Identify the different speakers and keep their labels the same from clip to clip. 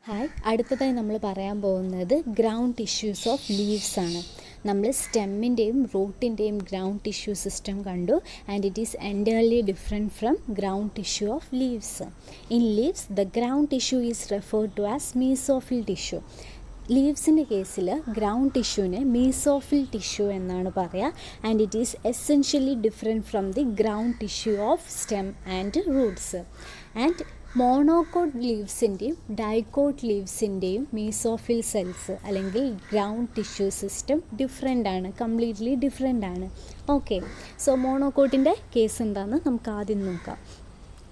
Speaker 1: Hi, അടുത്തതായി നമ്മൾ പറയാൻ പോകുന്നത് ഗ്രൗണ്ട് ടിഷ്യൂസ് ഓഫ് ലീവ്സ് ആണ്. നമ്മൾ സ്റ്റെമ്മിൻ്റെയും റൂട്ടിൻ്റെയും ഗ്രൗണ്ട് ടിഷ്യൂ സിസ്റ്റം കണ്ടു. And it is entirely different from ground tissue of leaves. In leaves the ground tissue is referred to as mesophyll tissue. ലീവ്സിൻ്റെ കേസിൽ ഗ്രൗണ്ട് ടിഷ്യൂവിനെ മീസോഫിൽ ടിഷ്യൂ എന്നാണ് പറയുക. And it is essentially different from the ground tissue of stem and roots. And monocot ലീവ്സിൻ്റെയും dicot ലീവ്സിൻ്റെയും mesophyll cells അല്ലെങ്കിൽ ground tissue system different ആണ്, കംപ്ലീറ്റ്ലി ഡിഫറെൻ്റ് ആണ്. ഓക്കെ, സോ മോണോകോട്ടിൻ്റെ കേസ് എന്താണെന്ന് നമുക്ക് ആദ്യം നോക്കാം.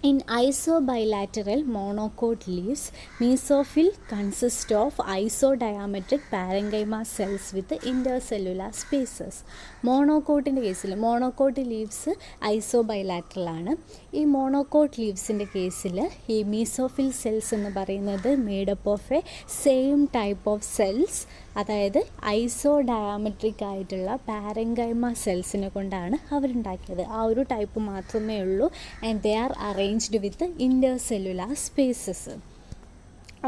Speaker 1: In isobilateral monocote leaves, mesophil consists of isodiametric parenchyma cells with intercellular spaces. മോണോകോട്ടിൻ്റെ കേസിൽ മോണോകോട്ട് ലീവ്സ് ഐസോബൈലാറ്ററൽ ആണ്. ഈ മോണോകോട്ട് ലീവ്സിൻ്റെ കേസിൽ ഈ മീസോഫിൽ സെൽസ് എന്ന് പറയുന്നത് made up of A same type of cells, അതായത് ഐസോ ഡയാമെട്രിക് ആയിട്ടുള്ള പാരൻകൈമ സെൽസിനെ കൊണ്ടാണ് അവരുണ്ടാക്കിയത്. ആ ഒരു ടൈപ്പ് മാത്രമേ ഉള്ളൂ. And they are arranged with intercellular spaces.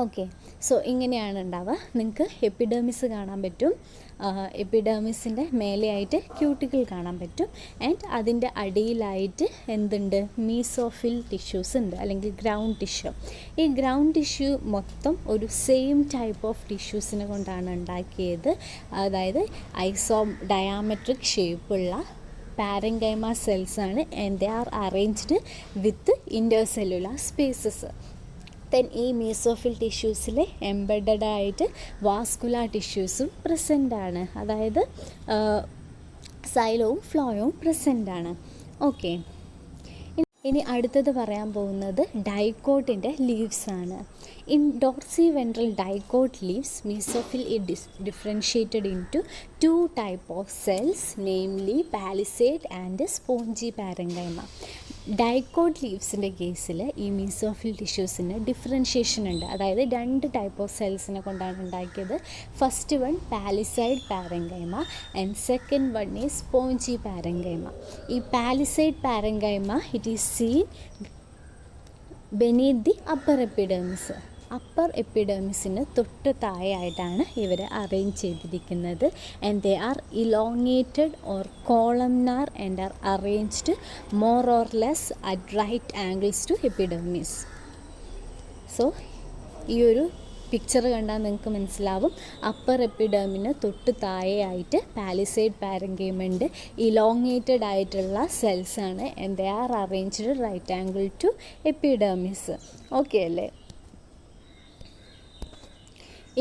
Speaker 1: Okay, so ഇങ്ങനെയാണ് ഉണ്ടാവുക. നിങ്ങൾക്ക് എപ്പിഡെർമിസ് കാണാൻ പറ്റും. എപ്പിഡെർമിസിൻ്റെ മേലെയായിട്ട് ക്യൂട്ടിക്കിൾ കാണാൻ പറ്റും. ആൻഡ് അതിൻ്റെ അടിയിലായിട്ട് എന്തുണ്ട്? മീസോഫിൽ ടിഷ്യൂസ് ഉണ്ട്, അല്ലെങ്കിൽ ഗ്രൗണ്ട് ടിഷ്യൂ. ഈ ഗ്രൗണ്ട് ടിഷ്യൂ മൊത്തം ഒരു സെയിം ടൈപ്പ് ഓഫ് ടിഷ്യൂസിനെ കൊണ്ടാണ് ഉണ്ടാക്കിയത്. അതായത് ഐസോ ഡയാമെട്രിക് ഷേപ്പുള്ള പാരൻകൈമ സെൽസാണ്. And they are arranged with intercellular spaces. Then ഈ മീസോഫിൽ ടിഷ്യൂസിൽ എംബഡഡ് ആയിട്ട് വാസ്കുലാർ ടിഷ്യൂസും പ്രസൻ്റ് ആണ്, അതായത് സൈലവും ഫ്ലോയും പ്രസൻ്റ് ആണ്. ഓക്കെ, ഇനി അടുത്തത് പറയാൻ പോകുന്നത് ഡൈക്കോട്ടിൻ്റെ ലീവ്സ് ആണ്. In dorsiventral dicot leaves mesophyll is differentiated in to two type of cells, namely palisade and spongy parenchyma. Dicot ലീവ്സിൻ്റെ കേസിൽ ഈ മീസോഫിൽ ടിഷ്യൂസിന് ഡിഫറൻഷിയേഷൻ ഉണ്ട്, അതായത് രണ്ട് ടൈപ്പ് ഓഫ് സെൽസിനെ കൊണ്ടാണ് ഉണ്ടാക്കിയത്. First one palisade parenchyma and second one is spongy parenchyma. ഈ palisade parenchyma it is seen beneath the upper epidermis. Upper എപ്പിഡെർമിസിന് തൊട്ട് താഴെയായിട്ടാണ് ഇവർ അറേഞ്ച് ചെയ്തിരിക്കുന്നത്. And they are elongated or columnar and are arranged more or less at right angles to epidermis. So ഈ ഒരു picture കണ്ടാൽ നിങ്ങൾക്ക് മനസ്സിലാവും. അപ്പർ എപ്പിഡെർമിന് തൊട്ട് താഴെയായിട്ട് പാലിസൈഡ് പാരൻകൈമ ഉണ്ട്, ഇലോങ്ങേറ്റഡ് ആയിട്ടുള്ള സെൽസാണ്. And they are arranged right angle to epidermis. Okay അല്ലേ?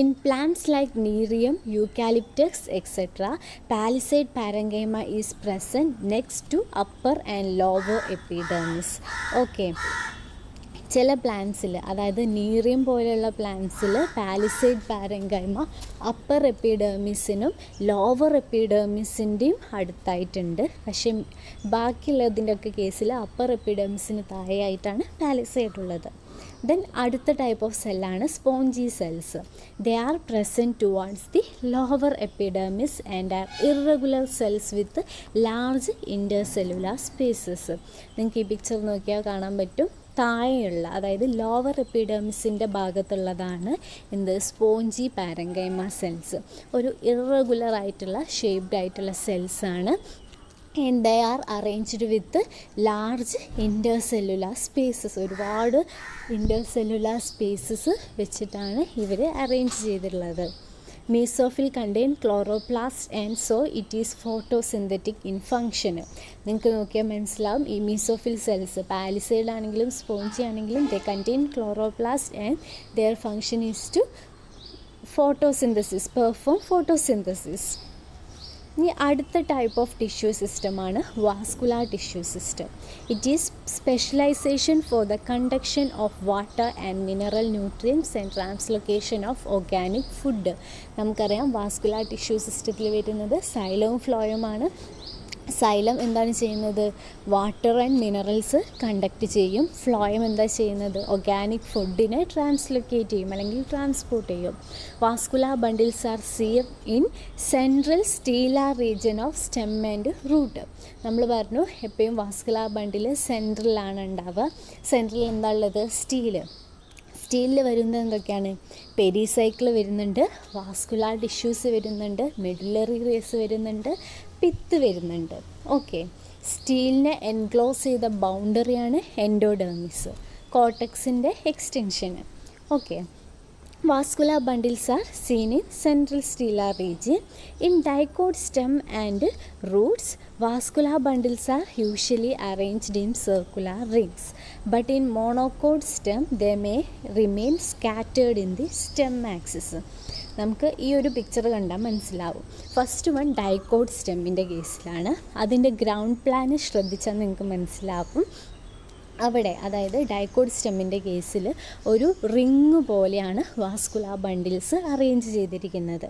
Speaker 1: In plants like Nerium, Eucalyptus, etc., palisade parenchyma is present next to upper and lower epidermis. Okay. ചില പ്ലാന്റ്സിൽ, അതായത് നീറിയം പോലെയുള്ള പ്ലാന്റ്സിൽ പാലിസൈഡ് പാരൻകൈമ അപ്പർ എപ്പിഡെർമിസിനും lower എപ്പിഡെർമിസിൻ്റെയും അടുത്തായിട്ടുണ്ട്. പക്ഷേ ബാക്കിയുള്ളതിൻ്റെയൊക്കെ കേസിൽ അപ്പർ എപ്പിഡെർമിസിന് താഴെയായിട്ടാണ് പാലിസൈഡ് ഉള്ളത്. ദെൻ അടുത്ത ടൈപ്പ് ഓഫ് സെല്ലാണ് spongy cells. They are present towards the lower epidermis and are irregular cells with large intercellular spaces. നിങ്ങൾക്ക് ഈ പിക്ചർ നോക്കിയാൽ കാണാൻ പറ്റും. താഴെയുള്ള, അതായത് ലോവർ എപ്പിഡെർമിസിൻ്റെ ഭാഗത്തുള്ളതാണ് എന്ത്? Spongy parenchyma cells. ഒരു ഇറഗുലർ ആയിട്ടുള്ള ഷേപ്ഡ് ആയിട്ടുള്ള സെൽസാണ്. And they are arranged with large intercellular spaces. ഒരുപാട് ഇൻ്റർസെല്ലുലാർ സ്പേസസ് വെച്ചിട്ടാണ് ഇവർ അറേഞ്ച് ചെയ്തിട്ടുള്ളത്. Mesophyll contain chloroplast and so it is photosynthetic in function. നിങ്ങൾക്ക് നോക്കിയാൽ മനസ്സിലാവും. ഈ മീസോഫിൽ സെൽസ് പാലിസൈഡ് ആണെങ്കിലും സ്പോഞ്ചി ആണെങ്കിലും they contain chloroplast and their function is to photosynthesis, perform photosynthesis. ഇനി അടുത്ത ടൈപ്പ് ഓഫ് ടിഷ്യൂ സിസ്റ്റമാണ് vascular tissue system. It is specialisation for the conduction of water and mineral nutrients and translocation of organic food. നമുക്കറിയാം vascular tissue സിസ്റ്റത്തിൽ വരുന്നത് സൈലവും ഫ്ലോയുമാണ്. Xylem എന്താണ് ചെയ്യുന്നത്? വാട്ടർ ആൻഡ് മിനറൽസ് കണ്ടക്ട് ചെയ്യും. ഫ്ലോയം എന്താ ചെയ്യുന്നത്? ഓർഗാനിക് ഫുഡിനെ ട്രാൻസ്ലൊക്കേറ്റ് ചെയ്യും, അല്ലെങ്കിൽ ട്രാൻസ്പോർട്ട് ചെയ്യും. Vascular bundles are seen in central stelar region of stem and root. നമ്മൾ പറഞ്ഞു എപ്പോഴും വാസ്കുലാർ ബണ്ടിൽ സെൻട്രലാണ് ഉണ്ടാവുക. സെൻട്രൽ എന്താ ഉള്ളത്? സ്റ്റീൽ. സ്റ്റീലിൽ വരുന്നത് എന്തൊക്കെയാണ്? പെരിസൈക്കിൾ വരുന്നുണ്ട്, വാസ്കുലാർ ടിഷ്യൂസ് വരുന്നുണ്ട്, മെഡുലറി റേസ് വരുന്നുണ്ട്, പിത്ത് വരുന്നുണ്ട്. ഓക്കെ, സ്റ്റീലിനെ എൻക്ലോസ് ചെയ്ത ബൗണ്ടറിയാണ് എൻഡോഡെർമിസ്, കോർട്ടെക്സിൻ്റെ എക്സ്റ്റൻഷന്. Okay, vascular bundles are seen in central stellar region. In dicot stem and roots, vascular bundles are usually arranged in circular rings, but in monocot stem they may remain scattered in the stem axis. നമുക്ക് ഈ ഒരു picture കണ്ടാൽ മനസ്സിലാവും. First one dicot സ്റ്റെമ്മിൻ്റെ കേസിലാണ്. അതിൻ്റെ ground plan ശ്രദ്ധിച്ചാൽ നിങ്ങൾക്ക് മനസ്സിലാവും. അവിടെ, അതായത് ഡൈക്കോട്ട് സ്റ്റെമ്മിൻ്റെ കേസിൽ ഒരു റിങ് പോലെയാണ് വാസ്കുലാർ ബണ്ടിൽസ് അറേഞ്ച് ചെയ്തിരിക്കുന്നത്.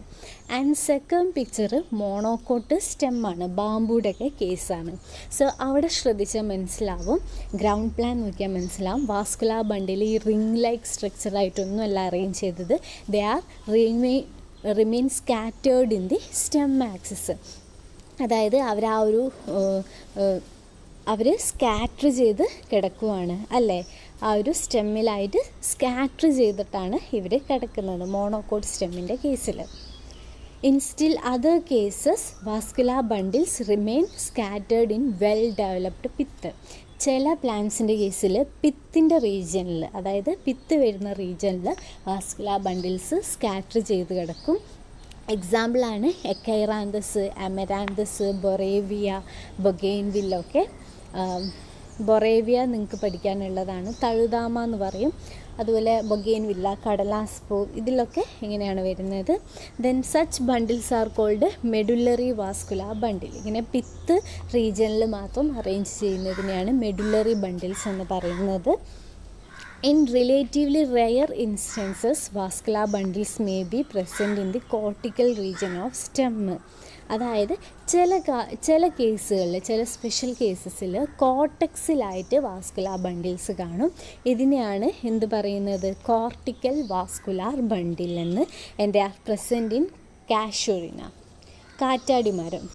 Speaker 1: ആൻഡ് സെക്കൻഡ് പിക്ചർ മോണോക്കോട്ട് സ്റ്റെമ്മാണ്, ബാമ്പുയുടെയൊക്കെ കേസാണ്. സോ അവിടെ ശ്രദ്ധിച്ചാൽ മനസ്സിലാവും, ഗ്രൗണ്ട് പ്ലാൻ നോക്കിയാൽ മനസ്സിലാവും, വാസ്കുലാർ ബണ്ടിൽ ഈ റിങ് ലൈക്ക് സ്ട്രക്ചറായിട്ടൊന്നുമല്ല അറേഞ്ച് ചെയ്തത്. They are remain scattered in the stem axis. അതായത് അവർ സ്കാറ്റർ ചെയ്ത് കിടക്കുവാണ് അല്ലേ, ആ ഒരു സ്റ്റെമ്മിലായിട്ട് സ്കാറ്റർ ചെയ്തിട്ടാണ് ഇവർ കിടക്കുന്നത് മോണോക്കോട്ട് സ്റ്റെമ്മിൻ്റെ കേസിൽ. In still other cases vascular bundles remain scattered in well developed pith. ചില പ്ലാന്റ്സിൻ്റെ കേസിൽ പിത്തിൻ്റെ റീജിയനിൽ, അതായത് പിത്ത് വരുന്ന റീജിയനിൽ വാസ്കുലാർ ബണ്ടിൽസ് സ്കാറ്റർ ചെയ്ത് കിടക്കും. എക്സാമ്പിളാണ് എക്കൈറാന്തസ്, അമരാന്തസ്, ബൊറേവിയ, ബൊഗെയിൻവില്ലൊക്കെ. ബൊറേവിയ നിങ്ങൾക്ക് പഠിക്കാനുള്ളതാണ്, തഴുതാമ എന്ന് പറയും. അതുപോലെ ബൊഗെയിൻവില്ല, കടലാസ് പൂ, ഇതിലൊക്കെ ഇങ്ങനെയാണ് വരുന്നത്. Then such bundles are called medullary vascular bundle. ഇങ്ങനെ പിത്ത് റീജിയനിൽ മാത്രം അറേഞ്ച് ചെയ്യുന്നതിനെയാണ് മെഡുലറി ബണ്ടിൽസ് എന്ന് പറയുന്നത്. In relatively rare instances, vascular bundles may be present in the cortical region of stem. അതായത് ചില കേസുകളിൽ, ചില സ്പെഷ്യൽ കേസസിൽ കോർട്ടെക്സിലായിട്ട് വാസ്കുലാർ ബണ്ടിൽസ് കാണും. ഇതിനെയാണ് എന്ത് പറയുന്നത്? കോർട്ടിക്കൽ വാസ്കുലാർ ബണ്ടിൽ എന്ന്. And they are present in casuarina, കാറ്റാടിമരം.